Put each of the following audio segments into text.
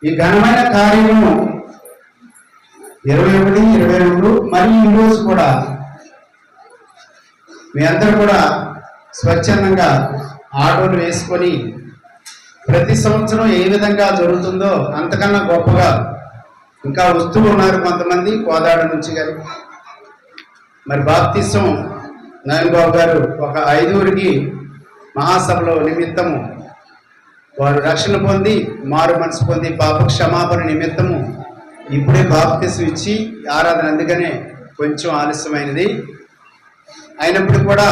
ఈ ఘనమైన కార్యము 21, 22 మరియు ఈ రోజు కూడా మీ అందరూ కూడా స్వచ్ఛందంగా ఆటోలు వేసుకొని ప్రతి సంవత్సరం ఏ విధంగా జరుగుతుందో అంతకన్నా గొప్పగా ఇంకా వస్తూ ఉన్నారు కొంతమంది కోదాడ నుంచి. కానీ మరి బాప్తిసం నారాయణ బాబు గారు ఒక 5గురికి మహాసభలో నిమిత్తము వారు రక్షణ పొంది మారు మనసు పొంది పాప క్షమాపణ నిమిత్తము ఇప్పుడే బాప్తిసం ఇచ్చి ఆరాధన, అందుకనే కొంచెం ఆలస్యమైనది. అయినప్పుడు కూడా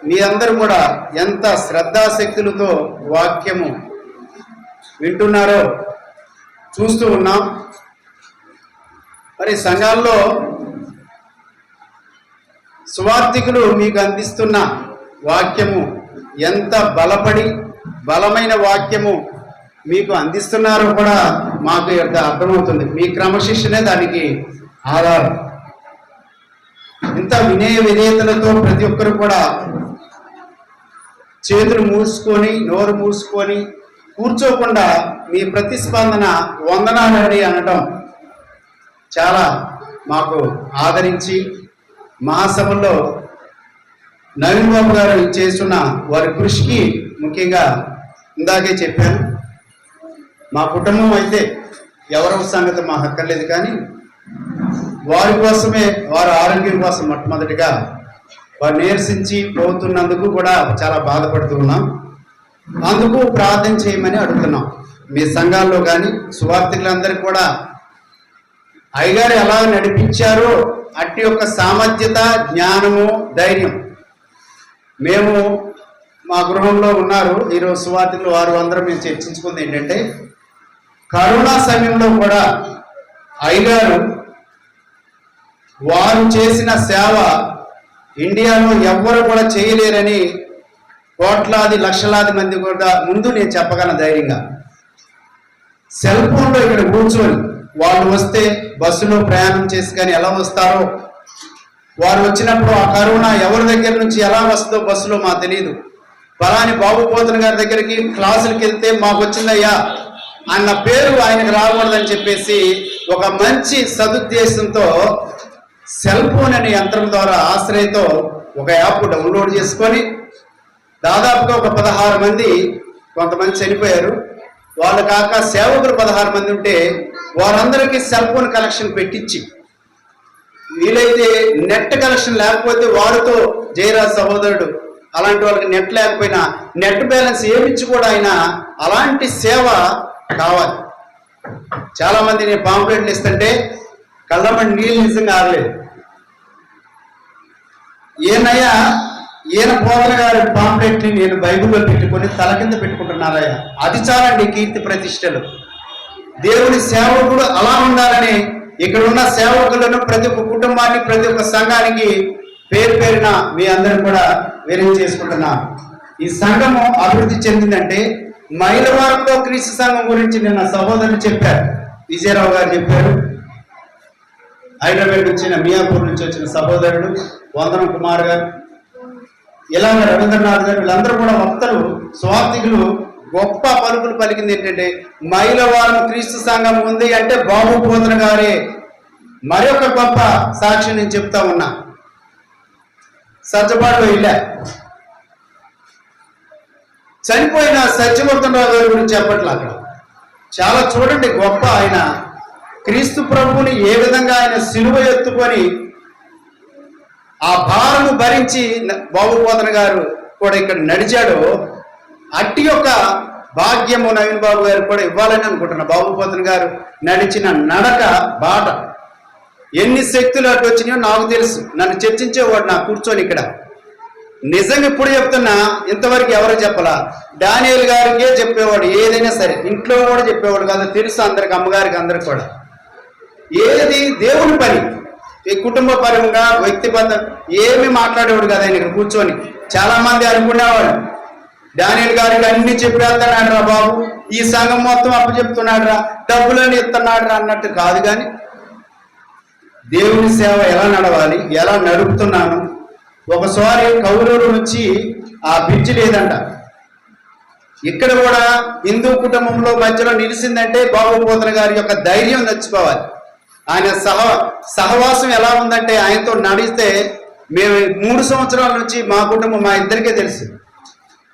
మీ అందరూ కూడా ఎంత శ్రద్ధాశక్తులతో వాక్యము వింటున్నారో చూస్తూ ఉన్నాం. మరి సంఘాల్లో సువార్థికులు మీకు అందిస్తున్న వాక్యము ఎంత బలమైన వాక్యము మీకు అందిస్తున్నారో కూడా మాకు అర్థమవుతుంది. మీ క్రమశిక్షణే దానికి ఆధారం. ఇంత వినయ విధేయతలతో ప్రతి ఒక్కరు కూడా చేతులు మూసుకొని నోరు మూసుకొని కూర్చోకుండా మీ ప్రతిస్పందన వందనాలండి అనటం చాలా మాకు ఆదరించి మహాసభల్లో నవీన్ బాబు గారు చేస్తున్న వారి కృషికి ముఖ్యంగా ఇందాకే చెప్పాను. మా కుటుంబం అయితే ఎవరి సంగతి మాకు అక్కర్లేదు, కానీ వారి కోసమే, వారి ఆరోగ్యం కోసం మొట్టమొదటిగా వారు నీరసించి పోతున్నందుకు కూడా చాలా బాధపడుతూ ఉన్నాం. అందుకు ప్రార్థన చేయమని అడుగుతున్నాం. మీ సంఘాల్లో కానీ సువార్థికులందరికీ కూడా అయ్యగారు ఎలా నడిపించారో అట్టి యొక్క సామర్థ్యత, జ్ఞానము, ధైర్యం మేము మా గృహంలో ఉన్నారు. ఈరోజు సువార్థికులు వారు అందరూ మేము చర్చించుకుంది ఏంటంటే, కరోనా సమయంలో కూడా అయ్యగారు వారు చేసిన సేవ ఇండియాలో ఎవ్వరు కూడా చేయలేరని కోట్లాది లక్షలాది మంది కూడా ముందు నేను చెప్పగలను ధైర్యంగా. సెల్ ఫోన్లో ఇక్కడ కూర్చొని వాళ్ళు వస్తే బస్సులో ప్రయాణం చేసి కానీ ఎలా వస్తారో, వారు వచ్చినప్పుడు ఆ కరోనా ఎవరి దగ్గర నుంచి ఎలా వస్తుందో బస్సులో మాకు తెలియదు. ఫలాని బాబు పోతన గారి దగ్గరికి క్లాసులకు వెళ్తే మాకు వచ్చిందయ్యా అన్న పేరు ఆయనకు రాకూడదని చెప్పేసి ఒక మంచి సదుద్దేశంతో సెల్ ఫోన్ అనే యంత్రం ద్వారా ఆశ్రయతో ఒక యాప్ డౌన్లోడ్ చేసుకొని దాదాపుగా ఒక 16 మంది, కొంతమంది చనిపోయారు, వాళ్ళు కాక సేవకులు 16 మంది ఉంటే వారందరికీ సెల్ ఫోన్ కనెక్షన్ పెట్టించి, వీలైతే నెట్ కనెక్షన్ లేకపోతే వారితో జయరాజ్ సహోదరుడు అలాంటి వాళ్ళకి నెట్ లేకపోయినా నెట్ బ్యాలెన్స్ ఏమిచ్చి కూడా ఆయన అలాంటి సేవ కావాలి. చాలా మంది నేను పాంప్లెట్లు ఇస్తుంటే కళ్ళమని నీళ్ళు నిజంగా ఆరలేదు. ఈయన పోతన గారి పాంప్లెట్ని నేను బైబిల్లో పెట్టుకొని తల కింద పెట్టుకుంటున్నారయ్యా, అది చాలండి కీర్తి ప్రతిష్టలు. దేవుని సేవకుడు అలా ఉండాలని ఇక్కడ ఉన్న సేవకులను ప్రతి ఒక్క కుటుంబాన్ని, ప్రతి ఒక్క సంఘానికి పేరు పేరున మీ అందరూ కూడా వేరే చేసుకుంటున్నారు. ఈ సంఘము అభివృద్ధి చెందిందంటే మైలవరంలో క్రీస్తు సంఘం గురించి నిన్న సహోదరులు చెప్పారు, విజయరావు గారు చెప్పారు, హైదరాబాద్ వచ్చిన మియాపూర్ నుంచి వచ్చిన సహోదరుడు వందనం కుమార్ గారు, ఇలాగ రవీంద్రనాథ్ గారు, వీళ్ళందరూ కూడా వక్తలు, స్వార్థికులు గొప్ప పలుకులు పలికింది ఏంటంటే, మైలవరం క్రీస్తు సంఘం ఉంది అంటే బాబు పోతన గారే. మరొక గొప్ప సాక్షి నేను చెప్తా ఉన్నా. సజ్జపాడులో వెళ్ళా, చనిపోయిన సత్యవర్ధనరావు గారి గురించి చెప్పట్లే. అక్కడ చాలా చూడండి గొప్ప ఆయన క్రీస్తు ప్రభువుని ఏ విధంగా ఆయన సిలువ ఎత్తుకొని ఆ భారము భరించి బాబు పోతన గారు కూడా ఇక్కడ నడిచాడో అట్టి యొక్క భాగ్యము నవీన్ బాబు గారు కూడా ఇవ్వాలని అనుకుంటున్నా. బాబు పోతన గారు నడిచిన నడక బాట ఎన్ని శక్తులు అటు వచ్చినాయో నాకు తెలుసు. నన్ను చర్చించేవాడు నా కూర్చొని ఇక్కడ. నిజంగా ఇప్పుడు చెప్తున్నా, ఇంతవరకు ఎవరు చెప్పలా. డానియేల్ గారికే చెప్పేవాడు, ఏదైనా సరే ఇంట్లో కూడా చెప్పేవాడు కాదు, తెలుసు అందరికి, అమ్మగారికి అందరికి కూడా. ఏది దేవుని పని, ఈ కుటుంబ పరంగా వ్యక్తిగత ఏమి మాట్లాడేవాడు కదా ఆయన ఇక్కడ కూర్చొని. చాలా మంది అనుకునేవాడు డానియేల్ గారికి అన్ని చెప్పేస్తున్నాడు రా బాబు, ఈ సంఘం మొత్తం అప్పు చెప్తున్నాడు రా, డబ్బులని ఇస్తున్నాడు రా అన్నట్టు కాదు. కానీ దేవుని సేవ ఎలా నడవాలి, ఎలా నడుపుతున్నాను. ఒకసారి కౌలూరు నుంచి ఆ బ్రిడ్జ్ లేదంట, ఇక్కడ కూడా హిందూ కుటుంబంలో మధ్యలో నిలిచిందంటే బాబుపోతన గారి యొక్క ధైర్యం నచ్చుకోవాలి. ఆయన సహవాసం ఎలా ఉందంటే ఆయనతో నడిస్తే మేము 3 సంవత్సరాల నుంచి మా కుటుంబం మా ఇద్దరికే తెలుసు.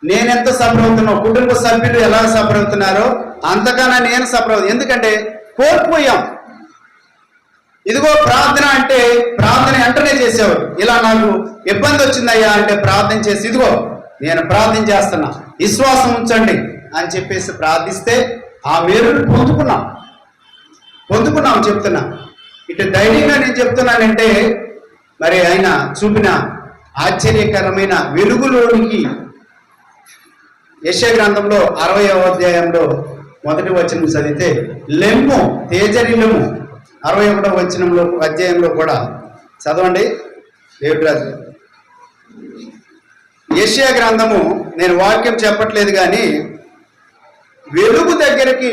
నేనెంత సఫర్ అవుతున్నావు, కుటుంబ సభ్యులు ఎలా సఫర్ అవుతున్నారో అంతకన్నా నేను సఫర్ అవుతాను. ఎందుకంటే కోల్పోయాం. ఇదిగో ప్రార్థన అంటే ప్రార్థన వెంటనే చేసేవాడు. ఇలా నాకు ఇబ్బంది వచ్చిందయ్యా అంటే ప్రార్థన చేసి ఇదిగో నేను ప్రార్థన చేస్తున్నా, విశ్వాసం ఉంచండి అని చెప్పేసి ప్రార్థిస్తే ఆ మేలును పొందుకున్నాం చెప్తున్నా. ఇటు ధైర్యంగా నేను చెప్తున్నానంటే మరి ఆయన చూపిన ఆశ్చర్యకరమైన వెలుగులోనికి యెషయా గ్రంథంలో 60వ అధ్యాయంలో 1వ వచనం చదివితే లెమ్ము తేజరిల్లుము 61వ అధ్యాయంలో కూడా చదవండి. దేవుడిరాజు యెషయా గ్రంథము, నేను వాక్యం చెప్పట్లేదు కానీ వెలుగు దగ్గరికి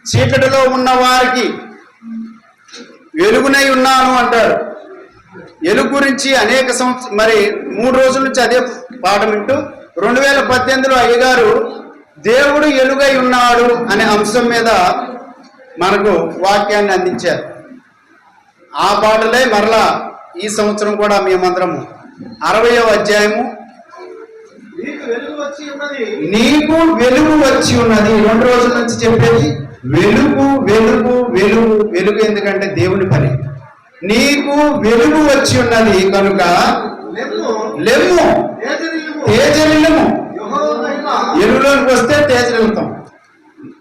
చీకటిలో ఉన్న వారికి వెలుగునై ఉన్నాను అంటారు. వెలుగు గురించి అనేక మరి 3 రోజుల నుంచి అదే పాఠం వింటూ 2018లో అయ్యగారు దేవుడు వెలుగై ఉన్నాడు అనే అంశం మీద మనకు వాక్యాన్ని అందించారు. ఆ పాటలే మరలా ఈ సంవత్సరం కూడా మేమందరము 60వ అధ్యాయము నీకు వెలుగు వచ్చి ఉన్నది 2 రోజుల నుంచి చెప్పేది వెలుగు వెలుగు వెలుగు వెలుగు. ఎందుకంటే దేవుని పని. నీకు వెలుగు వచ్చి ఉన్నది కనుక లెమ్ము తేజరిల్లుము. ఎలుగులోకి వస్తే తేజరిల్లుతాం.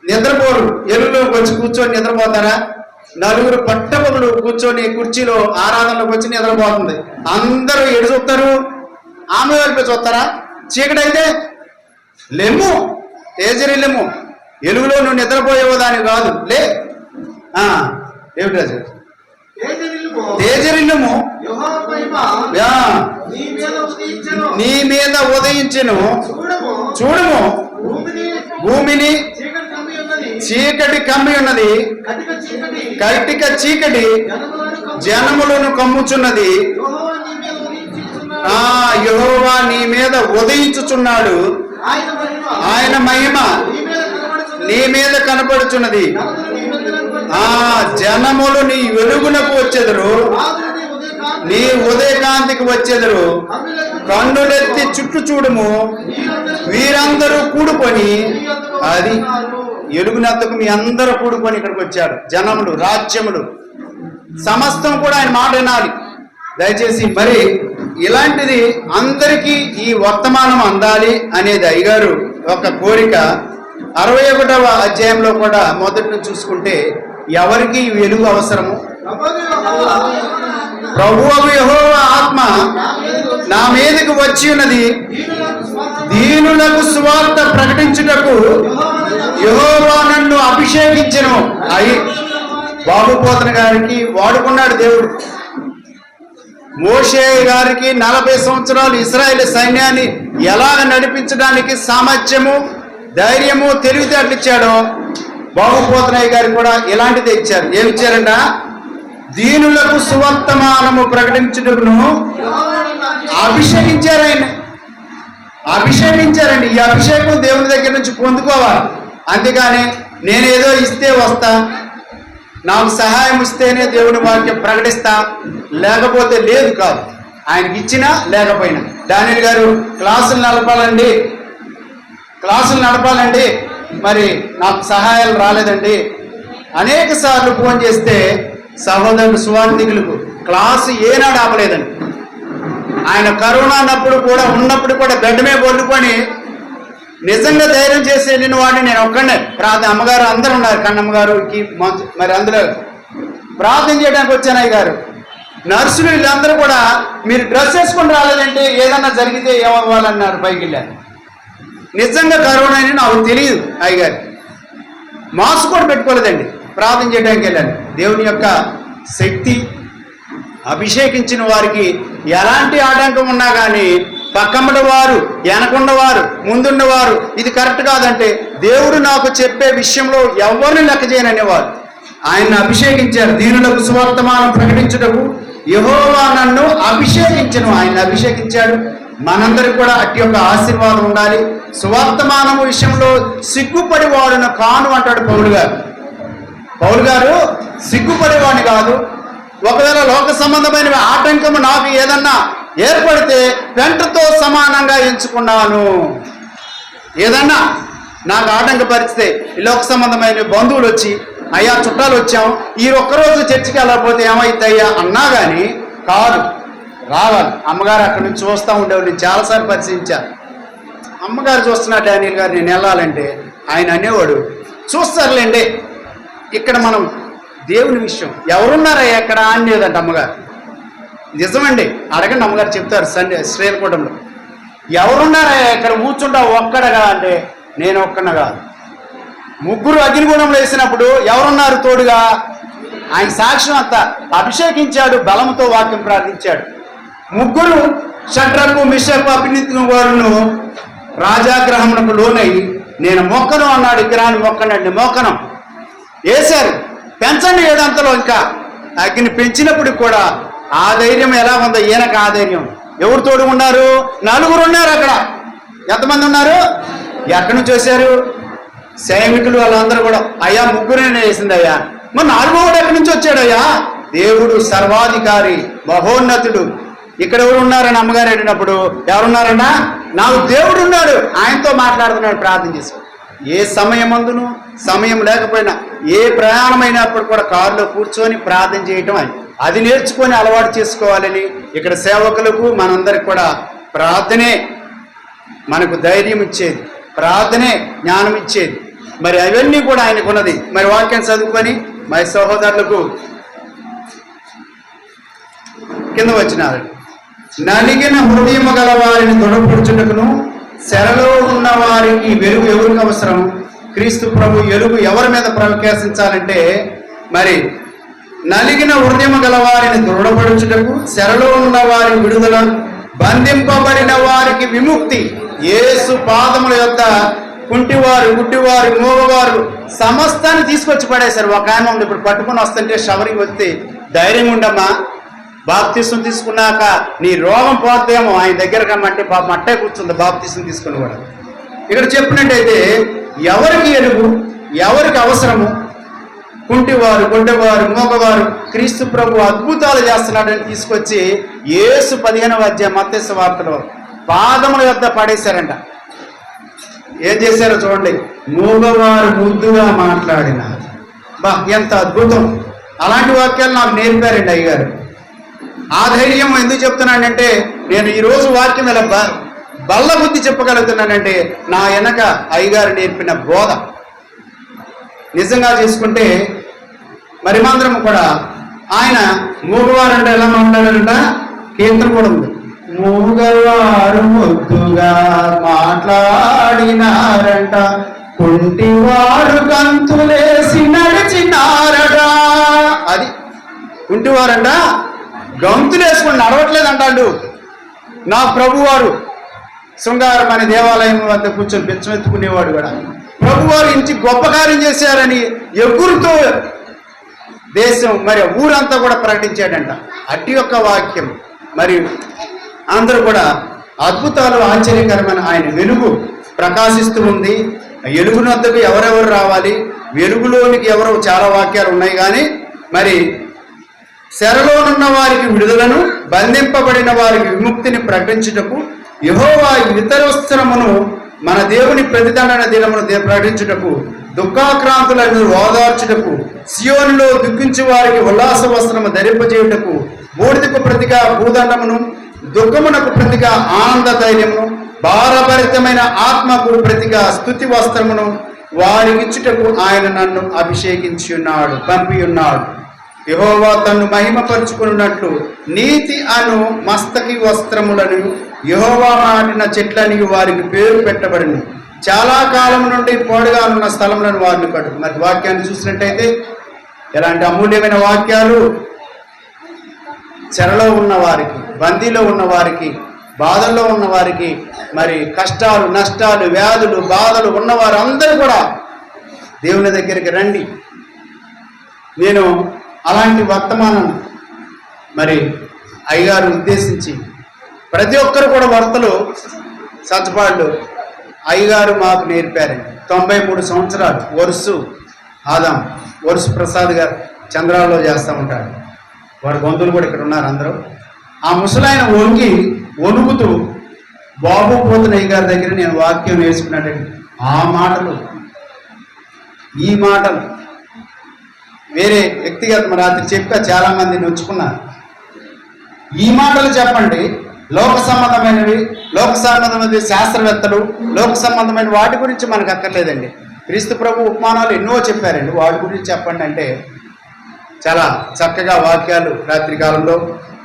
నిద్రపోరు. ఎలుగులోకి వచ్చి కూర్చొని నిద్రపోతారా? నలుగురు పట్టపగులు కూర్చొని కుర్చీలో ఆరాధనలోకి వచ్చి నిద్రపోతుంది. అందరూ ఎడు చూస్తారు, ఆమె వైపు చూస్తారా? చీకటైతే లెమ్ము తేజరిల్లుము. ఎలుగులో నువ్వు నిద్రపోయేవో దాని కాదు, లే. ఏమిటి తేజరిల్లుము, నీ మీద ఉదయించెను, చూడుము భూమిని చీకటి కమ్మి ఉన్నది, కటిక చీకటి జనములను కమ్ముచున్నది. యెహోవా నీ మీద ఉదయించుచున్నాడు, ఆయన మహిమ నీ మీద కనపడుచున్నది. జనములు నీ వెలుగునకు వచ్చెదరు, నీ ఉదయకాంతికి వచ్చెదరు. కన్నులెత్తి చుట్టూ చూడుము, వీరందరూ కూడుకొని, అది ఎలుగునెత్తకు మీ అందరూ కూడుకొని ఇక్కడికి వచ్చారు. జనములు, రాజ్యములు సమస్తం కూడా ఆయన మాట వినాలి దయచేసి. మరి ఇలాంటిది అందరికీ ఈ వర్తమానం అందాలి అనేది అయ్యగారు ఒక కోరిక. 61వ అధ్యాయంలో కూడా మొదటి నుంచి చూసుకుంటే ఎవరికి వెలుగు అవసరము? ప్రభువు యెహోవా ఆత్మ నా మీదకు వచ్చి ఉన్నది, దీనులకు సువార్త ప్రకటించుటకు యెహోవా నన్ను అభిషేకించెను. అయి బాబుపోతన గారికి వాడుకున్నాడు దేవుడు. మోషే గారికి 40 సంవత్సరాలు ఇశ్రాయేలు సైన్యాన్ని ఎలాగ నడిపించడానికి సామర్థ్యము, ధైర్యము, తెలివితేటలు ఇచ్చాడో బాబుపోతనయ్య గారికి కూడా ఇలాంటిదే ఇచ్చారు. ఏమి ఇచ్చారంట? దీనులకు సువర్తమానము ప్రకటించుటకును అభిషేకించారు. ఆయన అభిషేకించారండి. ఈ అభిషేకం దేవుని దగ్గర నుంచి పొందుకోవాలి. అంతేగాని నేనేదో ఇస్తే వస్తా, నాకు సహాయం ఇస్తేనే దేవుని వాక్యం ప్రకటిస్తా, లేకపోతే లేదు కాదు. ఆయనకి ఇచ్చినా లేకపోయినా. డానియల్ గారు క్లాసులు నడపాలండి, మరి నాకు సహాయాలు రాలేదండి. అనేక సార్లు ఫోన్ చేస్తే సహోదరులు సువార్థికులకు క్లాసు ఏనాడు ఆపలేదండి. ఆయన కరోనా ఉన్నప్పుడు కూడా బెడ్ మీద వండుకొని నిజంగా ధైర్యం చేసి వెళ్ళిన వాడిని నేను ఒక్కడే. అమ్మగారు అందరూ ఉన్నారు, కన్నమ్మగారుకి మరి అందులో ప్రార్థన చేయడానికి వచ్చాను. అయ్య గారు నర్సులు వీళ్ళందరూ కూడా మీరు డ్రెస్ వేసుకొని రాలేదంటే ఏదన్నా జరిగితే ఏమవ్వాలన్నారు. పైకి వెళ్ళారు. నిజంగా కరోనా అని నాకు తెలియదు. అయ్యగారు మాస్క్ కూడా పెట్టుకోలేదండి. ప్రార్థన చేయడానికి వెళ్ళాను. దేవుని యొక్క శక్తి అభిషేకించిన వారికి ఎలాంటి ఆటంకం ఉన్నా కానీ పక్కమ్మడ వారు, వెనకుండవారు, ముందున్నవారు ఇది కరెక్ట్ కాదంటే దేవుడు నాకు చెప్పే విషయంలో ఎవరిని లెక్క చేయననేవారు. ఆయన్ని అభిషేకించారు. దీనులకు సువర్తమానం ప్రకటించుటకు యెహోవా నన్ను అభిషేకించను. ఆయన అభిషేకించాడు. మనందరికి కూడా అట్టి యొక్క ఆశీర్వాదం ఉండాలి. సువర్తమానం విషయంలో సిగ్గుపడి వాడును కాను అంటాడు పౌలు గారు సిగ్గుపడేవాడిని కాదు. ఒకవేళ లోక సంబంధమైన ఆటంకము నాకు ఏదన్నా ఏర్పడితే వెంటతో సమానంగా ఎంచుకున్నాను. ఏదన్నా నాకు ఆటంకపరిస్తే లోక సంబంధమైన బంధువులు వచ్చి, అయ్యా చుట్టాలు వచ్చాం, ఈ ఒక్కరోజు చర్చికి వెళ్ళకపోతే ఏమైద్దయ్యా అన్నా కానీ కాదు, రావాలి. అమ్మగారు అక్కడి నుంచి చూస్తూ ఉండేవాళ్ళు. నేను చాలాసార్లు పరిశీలించాను. అమ్మగారు చూస్తున్నా డానియల్ గారు నేను వెళ్ళాలంటే ఆయన అనేవాడు, చూస్తారులేండి, ఇక్కడ మనం దేవుని విషయం ఎవరున్నారా ఎక్కడ అనేదంట అమ్మగారు. నిజమండి, అడగండి, అమ్మగారు చెప్తారు శ్రీలకూటంలో. ఎవరున్నారా ఇక్కడ కూర్చుంటా ఒక్కడగా అంటే నేను ఒక్కడగా. ముగ్గురు అగ్నిగుణంలో వేసినప్పుడు ఎవరున్నారు తోడుగా? ఆయన సాక్ష్యం అంతా అభిషేకించాడు, బలంతో వాక్యం ప్రార్థించాడు. ముగ్గురు షడ్రకు మిషకు అభినీతి వారును రాజాగ్రహమునకు లోనై నేను మొక్కను అన్నాడు. విగ్రహాన్ని మొక్కనండి, మొక్కను వేశారు. పెంచండి ఏడంతలో. ఇంకా అగ్ని పెంచినప్పుడు కూడా ఆ ధైర్యం ఎలా ఉందో ఈయనకు ఆ ధైర్యం. ఎవరు తోడు ఉన్నారు? నలుగురు ఉన్నారు. అక్కడ ఎంతమంది ఉన్నారు? ఎక్కడి నుంచి వచ్చారు? సైనికులు వాళ్ళందరూ కూడా. అయ్యా ముగ్గురిని వేసింది అయ్యా, మరి నాలుగో కూడా ఎక్కడి నుంచి వచ్చాడయ్యా? దేవుడు సర్వాధికారి, మహోన్నతుడు. ఇక్కడ ఎవరు ఉన్నారని అమ్మగారు అడిగినప్పుడు ఎవరున్నారన్నా? నాకు దేవుడు ఉన్నాడు, ఆయనతో మాట్లాడుతున్నాడు. ప్రార్థన చేసి ఏ సమయమందును సమయం లేకపోయినా ఏ ప్రయాణమైనప్పుడు కూడా కారులో కూర్చొని ప్రార్థన చేయటం అది నేర్చుకొని అలవాటు చేసుకోవాలని ఇక్కడ సేవకులకు మనందరికి కూడా ప్రార్థనే మనకు ధైర్యం ఇచ్చేది, ప్రార్థనే జ్ఞానం ఇచ్చేది. మరి అవన్నీ కూడా ఆయనకున్నది. మరి వాక్యం చదువుకొని మరి సహోదరులకు కింద వచ్చినారు. నలిగిన హృదయము గల వారిని దృఢపరచుటకును శరలో ఉన్న వారికి వెలుగు ఎవరికి అవసరం? క్రీస్తు ప్రభు వెలుగు ఎవరి మీద ప్రకాశించాలంటే మరి నలిగిన హృదయము గల వారిని దృఢపరచుటకు, శరలో ఉన్న వారి విడుదల, బంధింపబడిన వారికి విముక్తి. యేసు పాదముల యొక్క కుంటివారు, గుడ్డివారు, మూగవారు సమస్తాన్ని తీసుకొచ్చి పడేశారు. ఒక ఆయన ఉంది ఇప్పుడు పట్టుకుని వస్తుంటే షవరింగ్ వస్తే ధైర్యం ఉండమ్మా, బాప్తీసం తీసుకున్నాక నీ రోగం పోతేమో ఆయన దగ్గర కమ్మంటే పాపం అట్టే కూర్చుంది బాప్తీసం తీసుకుని కూడా. ఇక్కడ చెప్పినట్టయితే ఎవరికి ఎలుగు, ఎవరికి అవసరము? కుంటివారు, గుడ్డవారు, మోగవారు క్రీస్తు ప్రభు అద్భుతాలు చేస్తున్నాడని తీసుకొచ్చి యేసు 15వ అధ్యాయం మత్తయి సువార్తలో పాదముల యొద్ద పడేశారంట. ఏం చేశారో చూడండి. మూగవారు ముద్దుగా మాట్లాడినారు. బా ఎంత అద్భుతం! అలాంటి వాక్యాలు నాకు నేర్పారండి అయ్యగారు. ఆ ధైర్యం ఎందుకు చెప్తున్నానంటే నేను ఈరోజు వాక్యం ఇలా బల్ల బుద్ధి చెప్పగలుగుతున్నానంటే నా వెనక అయ్యగారు నేర్పిన బోధ. నిజంగా చేసుకుంటే మరి మందరం కూడా ఆయన మూగవారు అంటే ఎలా మాట్లాడారంట? కీర్తన కూడా ఉంది. మూగవారు ముద్దుగా మాట్లాడినారంట, కుంటివారు గంతులేసి నడిచినారట. అది కుంటివారంట గంతులు వేసుకొని నడవట్లేదంటాడు. నా ప్రభువారు శృంగారం అనే దేవాలయం వద్ద కూర్చొని బెచ్చమెత్తుకునేవాడు కూడా. ప్రభువారు ఇంటి గొప్ప కార్యం చేశారని ఎగురుతో దేశం మరి ఊరంతా కూడా ప్రకటించాడంట. అట్టి యొక్క వాక్యం మరి అందరూ కూడా అద్భుతాలు, ఆశ్చర్యకరమైన ఆయన వెలుగు ప్రకాశిస్తూ ఉంది. వెలుగును వద్దకు ఎవరెవరు రావాలి? వెలుగులోనికి ఎవరు? చాలా వాక్యాలు ఉన్నాయి. కానీ మరి శరలోనున్న వారికి విడుదలను, బంధింపబడిన వారికి విముక్తిని ప్రకటించుటకు, యెహోవా ఇతరవస్త్రమును మన దేవుని ప్రతిదండన దినమును ప్రకటించుటకు, దుఃఖాక్రాంతులను ఓదార్చుటకు, సియోనులో దుఃఖించు వారికి ఉల్లాస వస్త్రము ధరింపజేయుటకు, బూడిదకు ప్రతిగా భూదండమును, దుఃఖమునకు ప్రతిగా ఆనంద ధైర్యమును, భారభరితమైన ఆత్మకు ప్రతిగా స్తుతి వస్త్రమును వారికిచ్చుటకు ఆయన నన్ను అభిషేకించి ఉన్నాడు, పంపి ఉన్నాడు. యెహోవా తన్ను మహిమపరుచుకున్నట్లు నీతి అను మస్తకి వస్త్రములను యెహోవా నాటిన చెట్లని వారికి పేరు పెట్టబడిన చాలా కాలం నుండి పోడుగా ఉన్న స్థలములను వారిని కట్టు. మరి వాక్యాన్ని చూసినట్టయితే ఎలాంటి అమూల్యమైన వాక్యాలు! చెరలో ఉన్న వారికి, బందీలో ఉన్న వారికి, బాధల్లో ఉన్న వారికి, మరి కష్టాలు, నష్టాలు, వ్యాధులు, బాధలు ఉన్నవారు అందరూ కూడా దేవుని దగ్గరికి రండి. నేను అలాంటి వర్తమానం మరి అయ్యగారు ఉద్దేశించి ప్రతి ఒక్కరు కూడా వార్తలు సత్పాళ్ళు అయ్యగారు మాకు నేర్పారండి. 93 సంవత్సరాలు వరుసు ప్రసాద్ గారు చంద్రాలలో చేస్తూ ఉంటాడు. వారి బంధువులు కూడా ఇక్కడ ఉన్నారు అందరూ. ఆ ముసలాయన వణుకుతూ బాబు పోతున్నయ్య గారి దగ్గర నేను వాక్యం నేర్చుకున్నాడండి. ఆ మాటలు ఈ మాటలు వేరే వ్యక్తిగత రాత్రి చెప్పా, చాలామంది నొచ్చుకున్నారు. ఈ మాటలు చెప్పండి, లోక సంబంధమైనవి శాస్త్రవేత్తలు లోక సంబంధమైన వాటి గురించి మనకు అక్కర్లేదండి. క్రీస్తు ప్రభు ఉపమానాలు ఎన్నో చెప్పారండి, వాటి గురించి చెప్పండి అంటే చాలా చక్కగా వాక్యాలు రాత్రి కాలంలో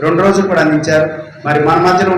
2 రోజులు కూడా అందించారు. మరి మన మధ్యలో